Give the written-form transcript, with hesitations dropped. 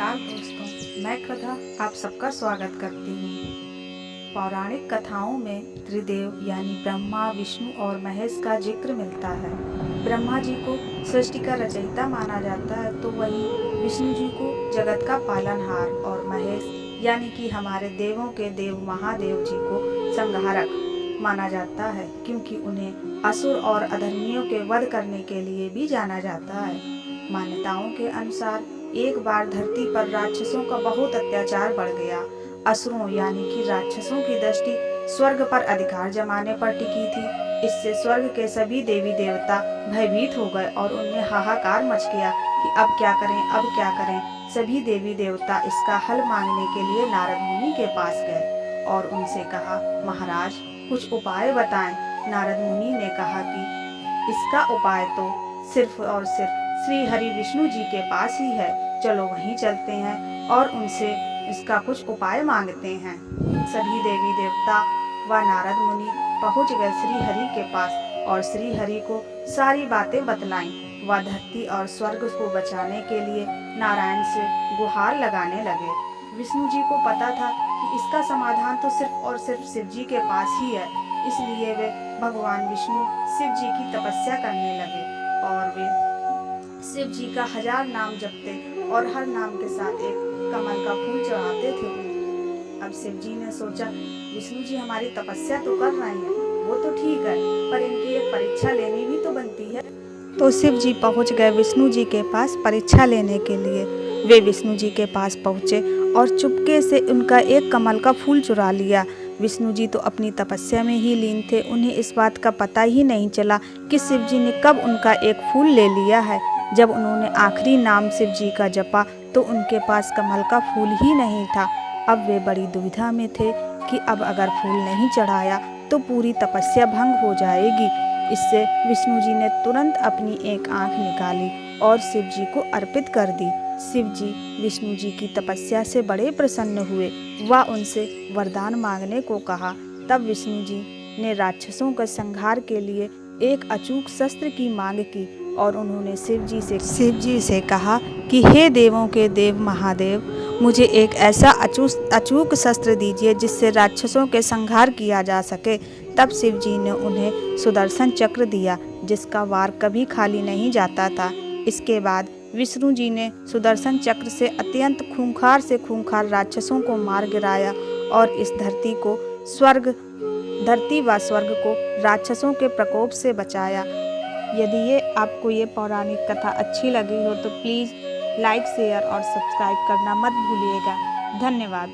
नमस्कार दोस्तों, मैं कथा आप सबका स्वागत करती हूँ। पौराणिक कथाओं में त्रिदेव यानी ब्रह्मा, विष्णु और महेश का जिक्र मिलता है। ब्रह्मा जी को सृष्टि का रचयिता माना जाता है, तो वहीं विष्णु जी को जगत का पालनहार और महेश यानी कि हमारे देवों के देव महादेव जी को संहारक माना जाता है, क्योंकि उन्हें असुर और अधर्मियों के वध करने के लिए भी जाना जाता है। मान्यताओं के अनुसार एक बार धरती पर राक्षसों का बहुत अत्याचार बढ़ गया। असुरों यानी कि राक्षसों की दृष्टि स्वर्ग पर अधिकार जमाने पर टिकी थी। इससे स्वर्ग के सभी देवी देवता भयभीत हो गए और उनमें हाहाकार मच गया कि अब क्या करें, अब क्या करें। सभी देवी देवता इसका हल मांगने के लिए नारद मुनि के पास गए और उनसे कहा, महाराज कुछ उपाय बताएं। नारद मुनि ने कहा कि इसका उपाय तो सिर्फ और सिर्फ श्री हरि विष्णु जी के पास ही है। चलो वहीं चलते हैं और उनसे इसका कुछ उपाय मांगते हैं। सभी देवी देवता व नारद मुनि पहुंच गए श्री हरि के पास और श्री हरि को सारी बातें बतलाईं। वह धरती और स्वर्ग को बचाने के लिए नारायण से गुहार लगाने लगे। विष्णु जी को पता था कि इसका समाधान तो सिर्फ और सिर्फ शिव जी के पास ही है, इसलिए वे भगवान विष्णु शिव जी की तपस्या करने लगे और वे शिव जी का 1000 नाम जपते और हर नाम के साथ एक कमल का फूल चढ़ाते थे। अब शिव जी ने सोचा, विष्णु जी हमारी तपस्या तो कर रहे हैं, वो तो ठीक है, पर इनकी एक परीक्षा लेनी भी तो बनती है। तो शिव जी पहुंच गए विष्णु जी के पास परीक्षा लेने के लिए। वे विष्णु जी के पास पहुंचे और चुपके से उनका एक कमल का फूल चुरा लिया। विष्णु जी तो अपनी तपस्या में ही लीन थे, उन्हें इस बात का पता ही नहीं चला कि शिव जी ने कब उनका एक फूल ले लिया है। जब उन्होंने आखिरी नाम शिव जी का जपा तो उनके पास कमल का फूल ही नहीं था। अब वे बड़ी दुविधा में थे कि अब अगर फूल नहीं चढ़ाया तो पूरी तपस्या भंग हो जाएगी। इससे विष्णु जी ने तुरंत अपनी एक आंख निकाली और शिव जी को अर्पित कर दी। शिव जी विष्णु जी की तपस्या से बड़े प्रसन्न हुए व उनसे वरदान मांगने को कहा। तब विष्णु जी ने राक्षसों का संहार के लिए एक अचूक शस्त्र की मांग की और उन्होंने शिव जी से कहा कि हे देवों के देव महादेव, मुझे एक ऐसा अचूक शस्त्र दीजिए जिससे राक्षसों के संहार किया जा सके। तब शिव जी ने उन्हें सुदर्शन चक्र दिया, जिसका वार कभी खाली नहीं जाता था। इसके बाद विष्णु जी ने सुदर्शन चक्र से अत्यंत खूंखार से खूंखार राक्षसों को मार गिराया और इस धरती व स्वर्ग को राक्षसों के प्रकोप से बचाया। यदि आपको ये पौराणिक कथा अच्छी लगी हो तो प्लीज़ लाइक, शेयर और सब्सक्राइब करना मत भूलिएगा। धन्यवाद।